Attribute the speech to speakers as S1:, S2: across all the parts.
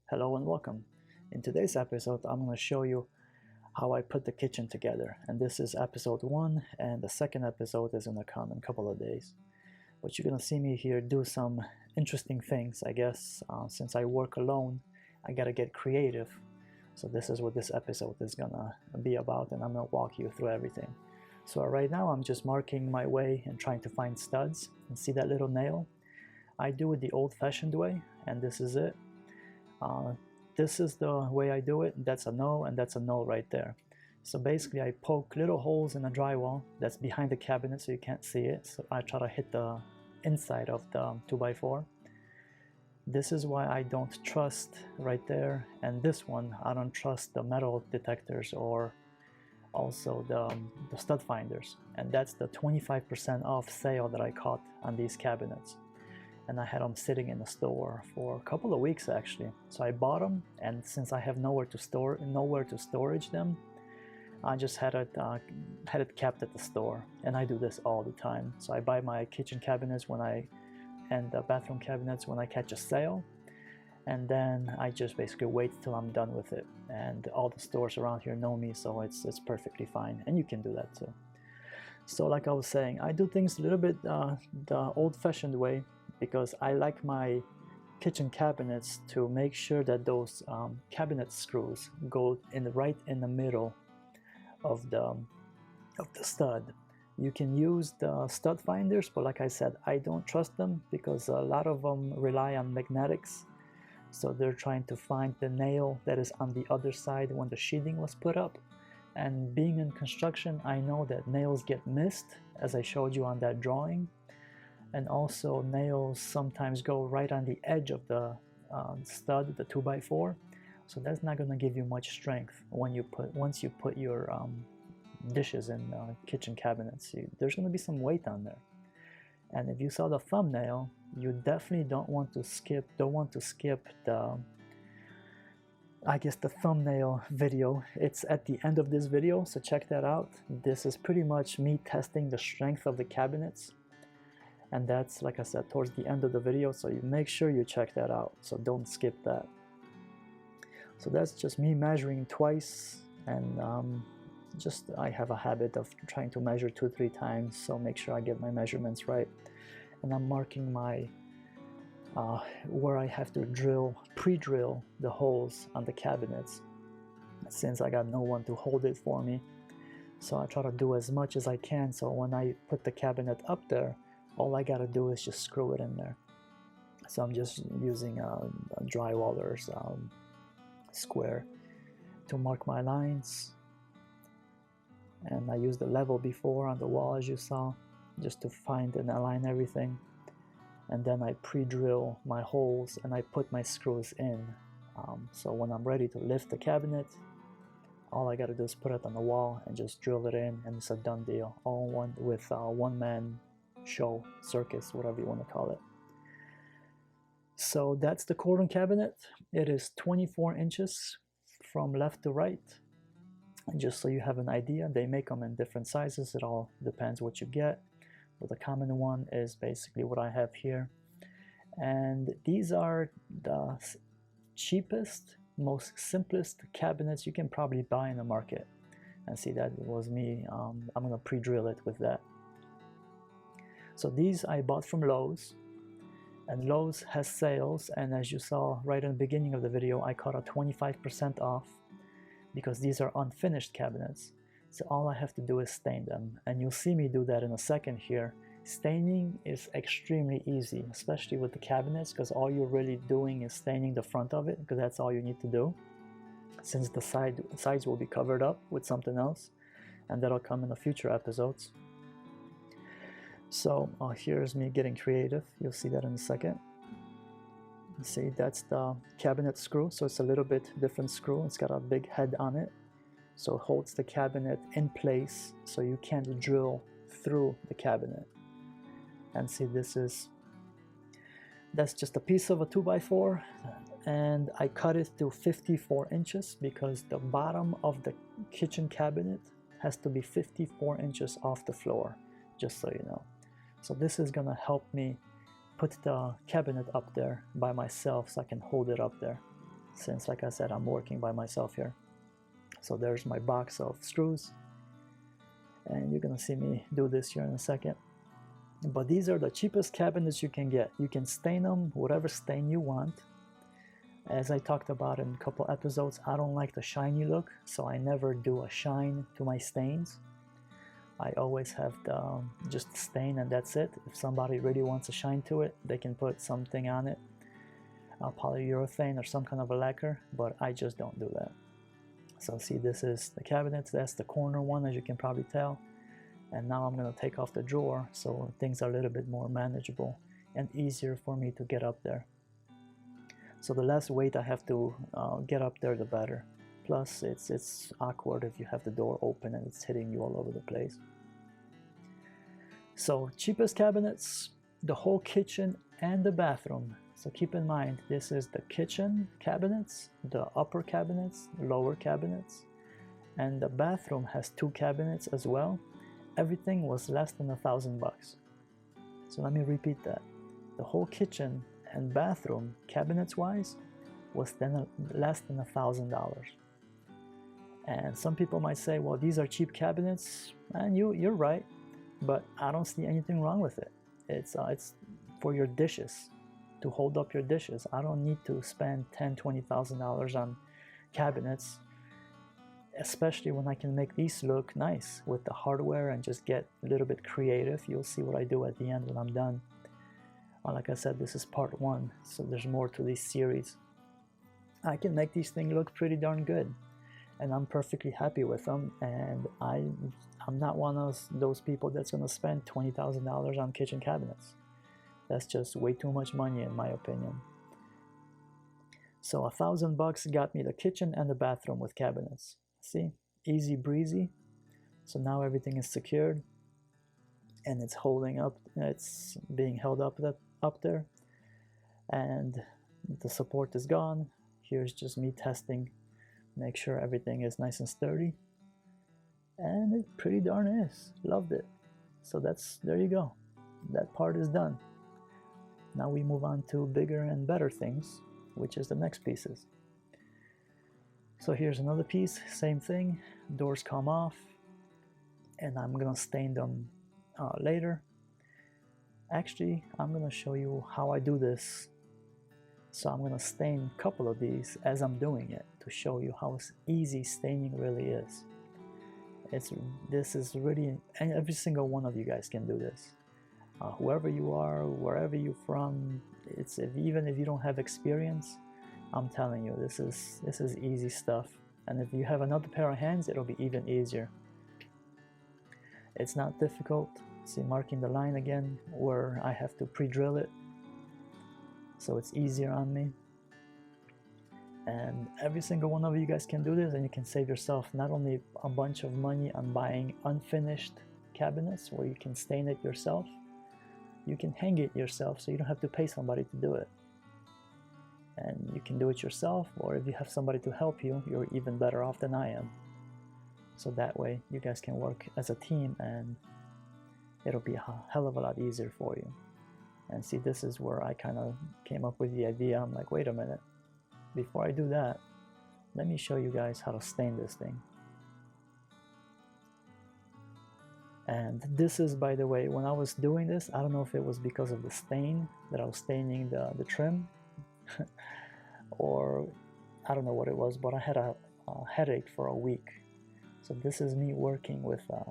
S1: Hello and welcome. In today's episode, I'm going to show you how I put the kitchen together. And this is episode 1, and the second episode is going to come in a couple of days. But you're going to see me here do some interesting things, I guess. Since I work alone, I got to get creative. So this is what this episode is going to be about, and I'm going to walk you through everything. So right now, I'm just marking my way and trying to find studs. And see that little nail? I do it the old-fashioned way, and this is it. This is the way I do it. That's a no, and that's a no right there. So basically I poke little holes in the drywall that's behind the cabinet so you can't see it. So I try to hit the inside of the 2x4. This is why I don't trust right there, and this one I don't trust the metal detectors or also the stud finders. And that's the 25% off sale that I caught on these cabinets. And I had them sitting in the store for a couple of weeks actually. So I bought them, and since I have nowhere to storage them, I just had it kept at the store. And I do this all the time. So I buy my kitchen cabinets and the bathroom cabinets when I catch a sale, and then I just basically wait till I'm done with it. And all the stores around here know me, so it's perfectly fine, and you can do that too. So like I was saying, I do things a little bit the old-fashioned way, because I like my kitchen cabinets to make sure that those cabinet screws go right in the middle of the stud. You can use the stud finders, but like I said, I don't trust them because a lot of them rely on magnetics. So they're trying to find the nail that is on the other side when the sheathing was put up. And being in construction, I know that nails get missed, as I showed you on that drawing. And also nails sometimes go right on the edge of the stud, the 2x4. So that's not going to give you much strength once you put your dishes in kitchen cabinets. There's going to be some weight on there. And if you saw the thumbnail, you definitely don't want to skip the the thumbnail video. It's at the end of this video, so check that out. This is pretty much me testing the strength of the cabinets. And that's, like I said, towards the end of the video, so you make sure you check that out, so don't skip that. So that's just me measuring twice, and I have a habit of trying to measure 2-3 times, so make sure I get my measurements right. And I'm marking my where I have to pre-drill the holes on the cabinets, since I got no one to hold it for me. So I try to do as much as I can, so when I put the cabinet up there, all I gotta do is just screw it in there. So I'm just using a drywaller's square to mark my lines. And I used the level before on the wall, as you saw, just to find and align everything. And then I pre-drill my holes and I put my screws in. So when I'm ready to lift the cabinet, all I gotta do is put it on the wall and just drill it in, and it's a done deal. All with one-man show, circus, whatever you want to call it. So that's the cordon cabinet. It is 24 inches from left to right. And just so you have an idea, they make them in different sizes. It all depends what you get, but the common one is basically what I have here. And these are the cheapest, most simplest cabinets you can probably buy in the market. And see, that was me. I'm gonna pre-drill it with that. So these I bought from Lowe's, and Lowe's has sales, and as you saw right in the beginning of the video, I caught a 25% off because these are unfinished cabinets. So all I have to do is stain them, and you'll see me do that in a second here. Staining is extremely easy, especially with the cabinets, because all you're really doing is staining the front of it, because that's all you need to do, since the sides will be covered up with something else, and that'll come in the future episodes. So here's me getting creative. You'll see that in a second. See, that's the cabinet screw. So it's a little bit different screw. It's got a big head on it, so it holds the cabinet in place so you can't drill through the cabinet. And see, that's just a piece of a 2x4, and I cut it to 54 inches because the bottom of the kitchen cabinet has to be 54 inches off the floor, just so you know. So this is gonna help me put the cabinet up there by myself so I can hold it up there. since, like I said, I'm working by myself here. So there's my box of screws, and you're gonna see me do this here in a second. But these are the cheapest cabinets you can get. You can stain them whatever stain you want. As I talked about in a couple episodes, I don't like the shiny look, so I never do a shine to my stains. I always have the just stain and that's it. If somebody really wants a shine to it, they can put something on it, polyurethane or some kind of a lacquer, but I just don't do that. So see, this is the cabinet, that's the corner one, as you can probably tell. And now I'm gonna take off the drawer so things are a little bit more manageable and easier for me to get up there. So the less weight I have to get up there, the better. Plus, it's awkward if you have the door open and it's hitting you all over the place. So cheapest cabinets, the whole kitchen and the bathroom. So keep in mind, this is the kitchen cabinets, the upper cabinets, lower cabinets, and the bathroom has 2 cabinets as well. Everything was less than $1,000. So let me repeat that. The whole kitchen and bathroom, cabinets wise, was less than $1,000. And some people might say, well, these are cheap cabinets, and you're right, but I don't see anything wrong with it. It's for your dishes, to hold up your dishes. I don't need to spend $10,000-$20,000 on cabinets, especially when I can make these look nice with the hardware and just get a little bit creative. You'll see what I do at the end when I'm done. Like I said, this is part 1, so there's more to this series. I can make these things look pretty darn good, and I'm perfectly happy with them, and I'm not one of those people that's going to spend $20,000 on kitchen cabinets. That's just way too much money in my opinion. So $1,000 got me the kitchen and the bathroom with cabinets. See, easy breezy. So now everything is secured and it's holding up, it's being held up there, and the support is gone. Here's just me testing, make sure everything is nice and sturdy, and it pretty darn is. Loved it. So there you go, that part is done. Now we move on to bigger and better things, which is the next pieces. So here's another piece, same thing, doors come off, and I'm gonna stain them later. Actually, I'm gonna show you how I do this. So I'm gonna stain a couple of these as I'm doing it to show you how easy staining really is. This is really, and every single one of you guys can do this. Whoever you are, wherever you're from, even if you don't have experience, I'm telling you, this is easy stuff. And if you have another pair of hands, it'll be even easier. It's not difficult. See, marking the line again where I have to pre-drill it, so it's easier on me. And every single one of you guys can do this, and you can save yourself not only a bunch of money on buying unfinished cabinets where you can stain it yourself, you can hang it yourself so you don't have to pay somebody to do it. And you can do it yourself, or if you have somebody to help you, you're even better off than I am. So that way you guys can work as a team and it'll be a hell of a lot easier for you. And see, this is where I kind of came up with the idea. I'm like, wait a minute, before I do that, let me show you guys how to stain this thing. And this is, by the way, when I was doing this, I don't know if it was because of the stain that I was staining the trim or I don't know what it was, but I had a headache for a week. So this is me working with a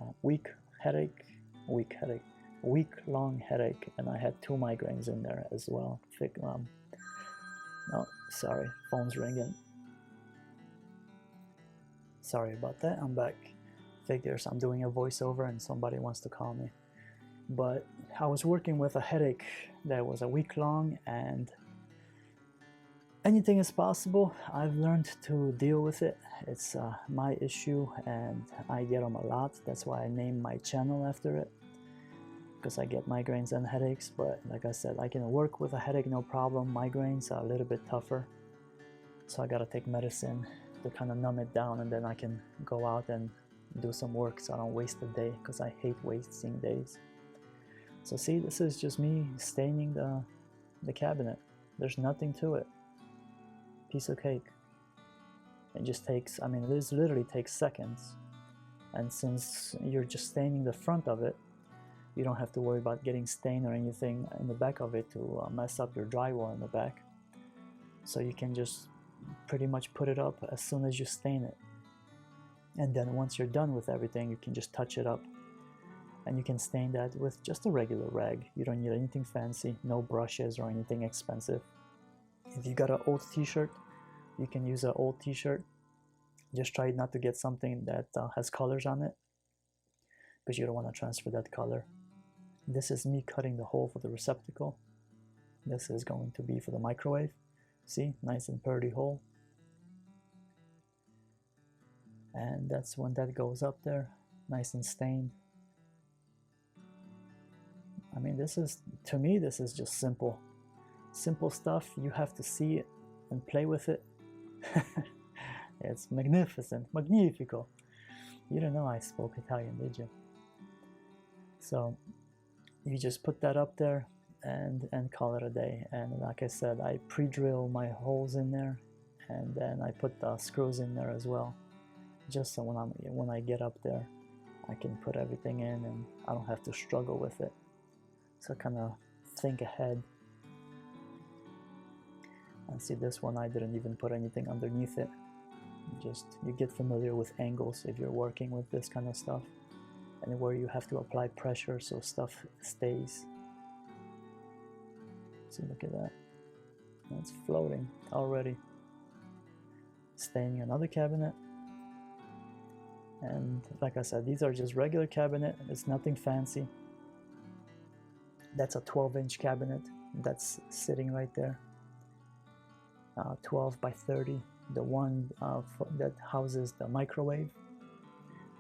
S1: week-long headache, and I had 2 migraines in there as well. Oh, sorry, phone's ringing. Sorry about that, I'm back. Figures I'm doing a voiceover and somebody wants to call me. But I was working with a headache that was a week long, and anything is possible. I've learned to deal with it. It's my issue and I get them a lot. That's why I named my channel after it, because I get migraines and headaches. But like I said, I can work with a headache no problem. Migraines are a little bit tougher, so I gotta take medicine to kind of numb it down, and then I can go out and do some work so I don't waste a day, because I hate wasting days. So see, this is just me staining the cabinet. There's nothing to it. Piece of cake. It just takes, I mean, this literally takes seconds. And since you're just staining the front of it, you don't have to worry about getting stain or anything in the back of it to mess up your drywall in the back. So you can just pretty much put it up as soon as you stain it. And then once you're done with everything, you can just touch it up. And you can stain that with just a regular rag. You don't need anything fancy, no brushes or anything expensive. If you got an old t-shirt, you can use an old t-shirt. Just try not to get something that has colors on it, because you don't want to transfer that color. This is me cutting the hole for the receptacle. This is going to be for the microwave. See, nice and pretty hole. And that's when that goes up there, nice and stained. I mean, this is, to me, this is just simple. Simple stuff, you have to see it and play with it. It's magnificent, magnifico. You don't know I spoke Italian, did you? So you just put that up there and call it a day. And like I said, I pre-drill my holes in there, and then I put the screws in there as well, just so when I get up there, I can put everything in and I don't have to struggle with it. So kind of think ahead. And see, this one I didn't even put anything underneath it. Just, you get familiar with angles if you're working with this kind of stuff, and where you have to apply pressure so stuff stays. See, look at that. It's floating already. Staining another cabinet. And like I said, these are just regular cabinet. It's nothing fancy. That's a 12-inch cabinet that's sitting right there. 12 by 30. The one that houses the microwave,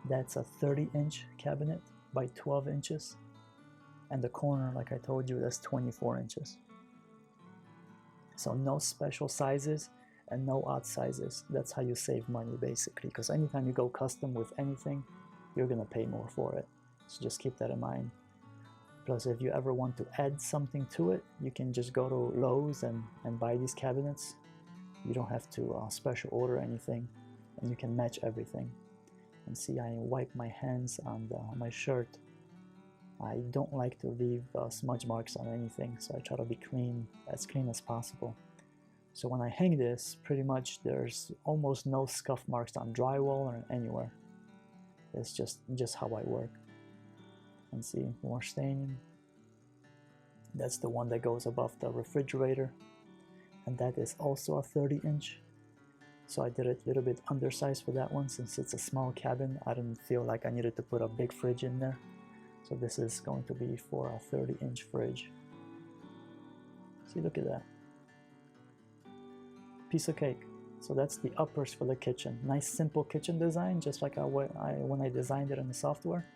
S1: that's a 30-inch cabinet by 12 inches. And the corner, like I told you, that's 24 inches. So no special sizes and no odd sizes. That's how you save money, basically, because anytime you go custom with anything, you're gonna pay more for it. So just keep that in mind. Plus, if you ever want to add something to it, you can just go to Lowe's and buy these cabinets. You don't have to special order anything, and you can match everything. And see, I wipe my hands on my shirt. I don't like to leave smudge marks on anything, so I try to be clean as possible. So when I hang this, pretty much there's almost no scuff marks on drywall or anywhere. It's just how I work. And see, more staining. That's the one that goes above the refrigerator, and that is also a 30-inch. So I did it a little bit undersized for that one, since it's a small cabin. I didn't feel like I needed to put a big fridge in there. So this is going to be for a 30-inch fridge. See, look at that. Piece of cake. So that's the uppers for the kitchen. Nice simple kitchen design, just like when I designed it in the software.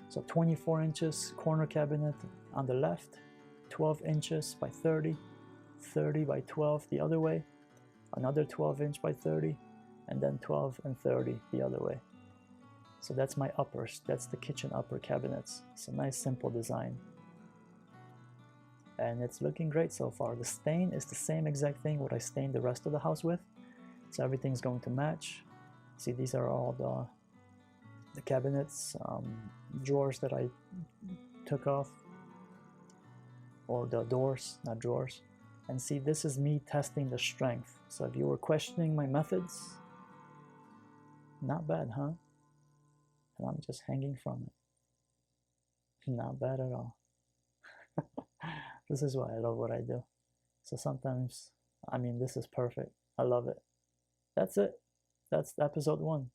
S1: So 24 inches corner cabinet on the left, 12 inches by 30, 30 by 12 the other way, another 12 inch by 30, and then 12 and 30 the other way. So that's my uppers. That's the kitchen upper cabinets. It's a nice simple design. And it's looking great so far. The stain is the same exact thing what I stained the rest of the house with. So everything's going to match. See, these are all the cabinets, drawers that I took off, or the doors, not drawers. And see, this is me testing the strength. So if you were questioning my methods, not bad, huh? And I'm just hanging from it. Not bad at all. This is why I love what I do. So sometimes, I mean, this is perfect. I love it. That's it. That's episode 1.